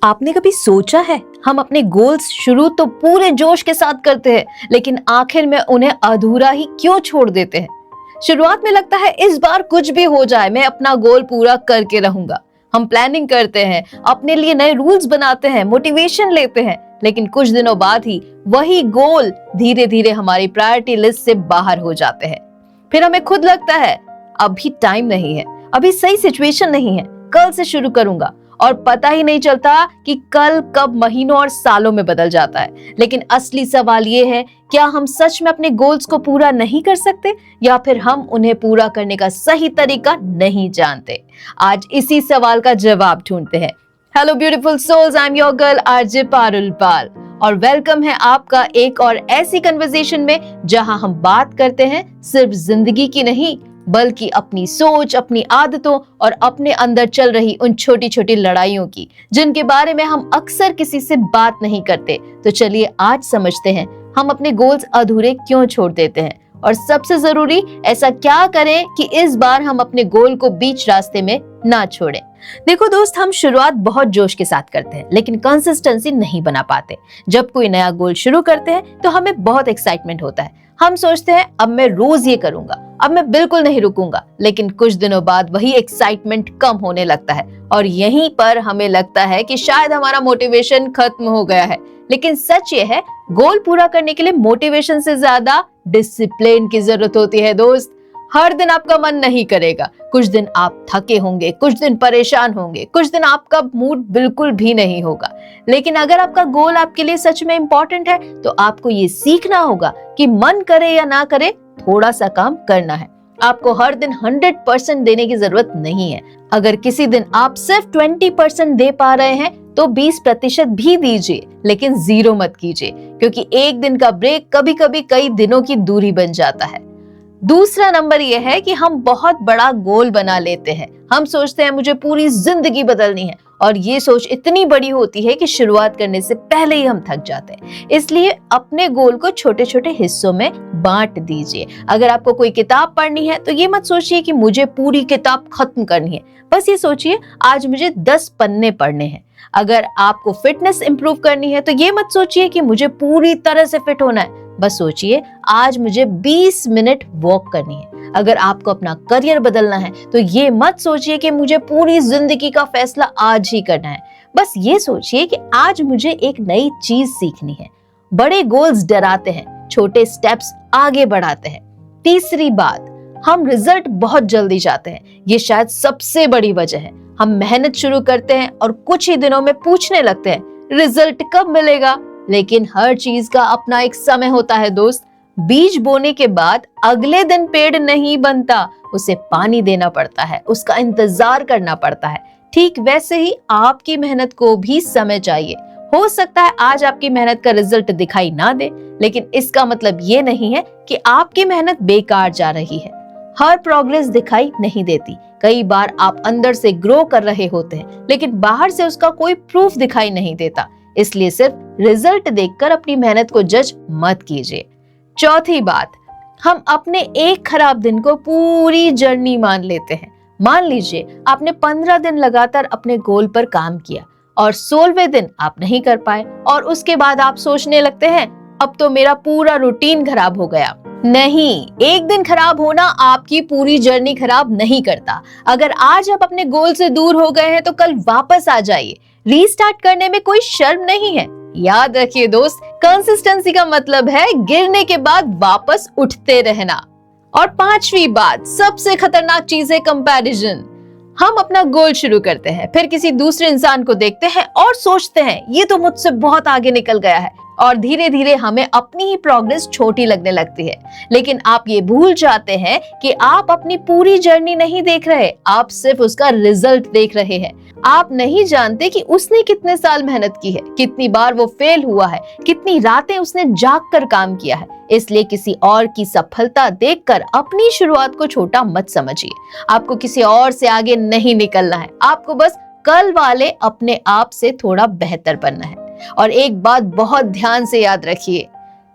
आपने कभी सोचा है हम अपने गोल्स शुरू तो पूरे जोश के साथ करते हैं, लेकिन आखिर में उन्हें अधूरा ही क्यों छोड़ देते हैं। शुरुआत में लगता है इस बार कुछ भी हो जाए मैं अपना गोल पूरा करके रहूंगा। हम प्लानिंग करते हैं, अपने लिए नए रूल्स बनाते हैं, मोटिवेशन लेते हैं, लेकिन कुछ दिनों बाद ही वही गोल धीरे धीरे हमारी प्रायोरिटी लिस्ट से बाहर हो जाते हैं। फिर हमें खुद लगता है अभी टाइम नहीं है, अभी सही सिचुएशन नहीं है, कल से शुरू करूंगा। और पता ही नहीं चलता कि कल कब महीनों और सालों में बदल जाता है। लेकिन असली सवाल ये है, क्या हम सच में अपने गोल्स को पूरा नहीं कर सकते, या फिर हम उन्हें पूरा करने का सही तरीका नहीं जानते? आज इसी सवाल का जवाब ढूंढते हैं। Hello beautiful souls, I am your girl RJ Parul Pal और वेलकम है आपका एक और ऐसी कन्वर्सेशन में जहां हम बात करते हैं सिर्फ जिंदगी की नहीं, बल्कि अपनी सोच, अपनी आदतों और अपने अंदर चल रही उन छोटी छोटी लड़ाइयों की, जिनके बारे में हम अक्सर किसी से बात नहीं करते। तो चलिए आज समझते हैं हम अपने गोल्स अधूरे क्यों छोड़ देते हैं, और सबसे जरूरी ऐसा क्या करें कि इस बार हम अपने गोल को बीच रास्ते में ना छोड़ें। देखो दोस्त, हम शुरुआत बहुत जोश के साथ करते हैं, लेकिन कंसिस्टेंसी नहीं बना पाते। जब कोई नया गोल शुरू करते हैं तो हमें बहुत एक्साइटमेंट होता है। हम सोचते हैं अब मैं रोज ये करूंगा, अब मैं बिल्कुल नहीं रुकूंगा। लेकिन कुछ दिनों बाद वही एक्साइटमेंट कम होने लगता है और यहीं पर हमें लगता है कि शायद हमारा मोटिवेशन खत्म हो गया है। लेकिन सच ये है, गोल पूरा करने के लिए मोटिवेशन से ज्यादा डिसिप्लिन की जरूरत होती है दोस्त। हर दिन आपका मन नहीं करेगा, कुछ दिन आप थके होंगे, कुछ दिन परेशान होंगे, कुछ दिन आपका मूड बिल्कुल भी नहीं होगा। लेकिन अगर आपका गोल आपके लिए सच में इंपॉर्टेंट है तो आपको ये सीखना होगा कि मन करे या ना करे, थोड़ा सा काम करना है। आपको हर दिन 100% देने की जरूरत नहीं है। अगर किसी दिन आप सिर्फ 20% दे पा रहे हैं तो 20% भी दीजिए, लेकिन 0 मत कीजिए, क्योंकि एक दिन का ब्रेक कभी कभी कई दिनों की दूरी बन जाता है। दूसरा नंबर यह है कि हम बहुत बड़ा गोल बना लेते हैं। हम सोचते हैं मुझे पूरी जिंदगी बदलनी है, और ये सोच इतनी बड़ी होती है कि शुरुआत करने से पहले ही हम थक जाते हैं। इसलिए अपने गोल को छोटे छोटे हिस्सों में बांट दीजिए। अगर आपको कोई किताब पढ़नी है तो ये मत सोचिए कि मुझे पूरी किताब खत्म करनी है, बस ये सोचिए आज मुझे 10 पन्ने पढ़ने हैं। अगर आपको फिटनेस इंप्रूव करनी है तो ये मत सोचिए कि मुझे पूरी तरह से फिट होना है, बस सोचिए आज मुझे 20 मिनट वॉक करनी है। अगर आपको अपना करियर बदलना है तो ये मत सोचिए कि मुझे पूरी जिंदगी का फैसला आज ही करना है, बस ये सोचिए कि आज मुझे एक नई चीज सीखनी है। बड़े गोल्स डराते हैं, छोटे स्टेप्स आगे बढ़ाते हैं। तीसरी बात, हम रिजल्ट बहुत जल्दी चाहते हैं। ये शायद सबसे बड़ी वजह है। हम मेहनत शुरू करते हैं और कुछ ही दिनों में पूछने लगते हैं रिजल्ट कब मिलेगा। लेकिन हर चीज का अपना एक समय होता है दोस्त। बीज बोने के बाद अगले दिन पेड़ नहीं बनता, उसे पानी देना पड़ता है, उसका इंतजार करना पड़ता है। ठीक वैसे ही आपकी मेहनत को भी समय चाहिए। हो सकता है आज आपकी मेहनत का रिजल्ट दिखाई ना दे, लेकिन इसका मतलब ये नहीं है कि आपकी मेहनत बेकार जा रही है। हर प्रोग्रेस दिखाई नहीं देती। कई बार आप अंदर से ग्रो कर रहे होते हैं, लेकिन बाहर से उसका कोई प्रूफ दिखाई नहीं देता। इसलिए सिर्फ रिजल्ट देखकर अपनी मेहनत को जज मत कीजिए। चौथी बात, हम अपने एक खराब दिन को पूरी जर्नी मान लेते हैं। मान लीजिए आपने 15 दिन लगातार अपने गोल पर काम किया और 16वें दिन आप नहीं कर पाए, और उसके बाद आप सोचने लगते हैं अब तो मेरा पूरा रूटीन खराब हो गया। नहीं, एक दिन खराब होना आपकी पूरी जर्नी खराब नहीं करता। अगर आज आप अपने गोल से दूर हो गए हैं तो कल वापस आ जाइए। रीस्टार्ट करने में कोई शर्म नहीं है। याद रखिए दोस्त, कंसिस्टेंसी का मतलब है गिरने के बाद वापस उठते रहना। और पांचवी बात, सबसे खतरनाक चीज है कंपैरिजन। हम अपना गोल शुरू करते हैं, फिर किसी दूसरे इंसान को देखते हैं और सोचते हैं ये तो मुझसे बहुत आगे निकल गया है, और धीरे धीरे हमें अपनी ही प्रोग्रेस छोटी लगने लगती है। लेकिन आप ये भूल जाते हैं कि आप अपनी पूरी जर्नी नहीं देख रहे, आप सिर्फ उसका रिजल्ट देख रहे हैं। आप नहीं जानते कि उसने कितने साल मेहनत की है, कितनी बार वो फेल हुआ है, कितनी रातें उसने जाग कर काम किया है। इसलिए किसी और की सफलता देखकर अपनी शुरुआत को छोटा मत समझिए। आपको किसी और से आगे नहीं निकलना है, आपको बस कल वाले अपने आप से थोड़ा बेहतर बनना है। और एक बात बहुत ध्यान से याद रखिए,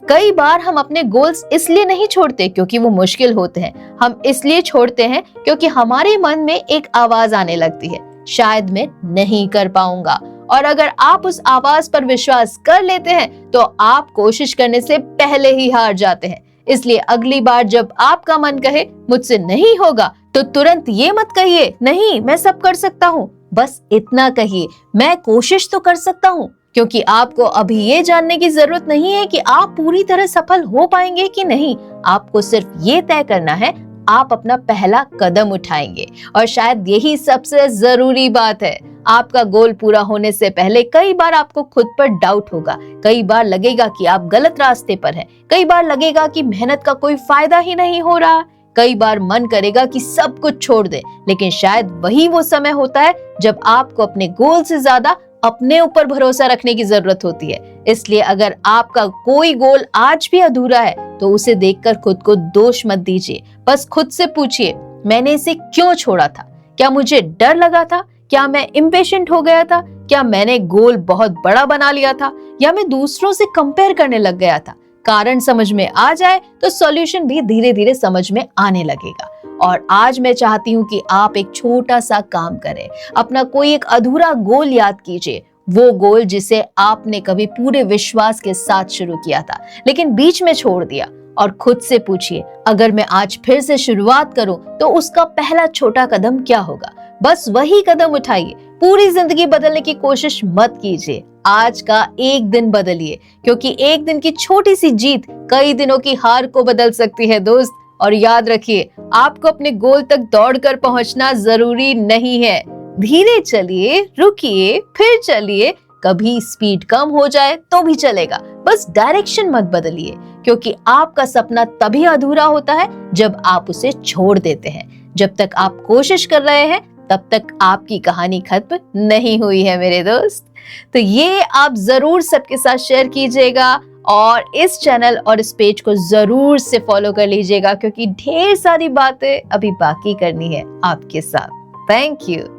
कई बार हम अपने गोल्स इसलिए नहीं छोड़ते क्योंकि वो मुश्किल होते हैं, हम इसलिए छोड़ते हैं क्योंकि हमारे मन में एक आवाज आने लगती है, शायद मैं नहीं कर पाऊंगा। और अगर आप उस आवाज पर विश्वास कर लेते हैं तो आप कोशिश करने से पहले ही हार जाते हैं। इसलिए अगली बार जब आपका मन कहे मुझसे नहीं होगा, तो तुरंत ये मत कहिए नहीं मैं सब कर सकता हूँ। बस इतना कहिए मैं कोशिश तो कर सकता हूँ, क्योंकि आपको अभी ये जानने की जरूरत नहीं है कि आप पूरी तरह सफल हो पाएंगे कि नहीं। आपको सिर्फ ये तय करना है आप अपना पहला कदम उठाएंगे। और शायद यही सबसे जरूरी बात है। आपका गोल पूरा होने से पहले कई बार आपको खुद पर डाउट होगा, कई बार लगेगा कि आप गलत रास्ते पर हैं, कई बार लगेगा कि मेहनत का कोई फायदा ही नहीं हो रहा, कई बार मन करेगा कि सब कुछ छोड़ दे। लेकिन शायद वही वो समय होता है जब आपको अपने गोल से ज्यादा अपने ऊपर भरोसा रखने की जरूरत होती है। इसलिए अगर आपका कोई गोल आज भी अधूरा है तो उसे देखकर खुद को दोष मत दीजिए। बस खुद से पूछिए मैंने इसे क्यों छोड़ा था? क्या मुझे डर लगा था? क्या मैं इम्पेशेंट हो गया था? क्या मैंने गोल बहुत बड़ा बना लिया था? या मैं दूसरों से कंपेयर करने लग गया था? कारण समझ में आ जाए तो सॉल्यूशन भी धीरे धीरे समझ में आने लगेगा। और आज मैं चाहती हूँ कि आप एक छोटा सा काम करें, अपना कोई एक अधूरा गोल याद कीजिए, वो गोल जिसे आपने कभी पूरे विश्वास के साथ शुरू किया था लेकिन बीच में छोड़ दिया। और खुद से पूछिए अगर मैं आज फिर से शुरुआत करूं तो उसका पहला छोटा कदम क्या होगा? बस वही कदम उठाइए। पूरी जिंदगी बदलने की कोशिश मत कीजिए, आज का एक दिन बदलिए, क्योंकि एक दिन की छोटी सी जीत कई दिनों की हार को बदल सकती है दोस्त। और याद रखिए आपको अपने गोल तक दौड़कर पहुंचना जरूरी नहीं है। धीरे चलिए, रुकिए, फिर चलिए, कभी स्पीड कम हो जाए तो भी चलेगा, बस डायरेक्शन मत बदलिए, क्योंकि आपका सपना तभी अधूरा होता है जब आप उसे छोड़ देते हैं। जब तक आप कोशिश कर रहे हैं तब तक आपकी कहानी खत्म नहीं हुई है मेरे दोस्त। तो ये आप जरूर सबके साथ शेयर कीजिएगा और इस चैनल और इस पेज को जरूर से फॉलो कर लीजिएगा, क्योंकि ढेर सारी बातें अभी बाकी करनी है आपके साथ। Thank you.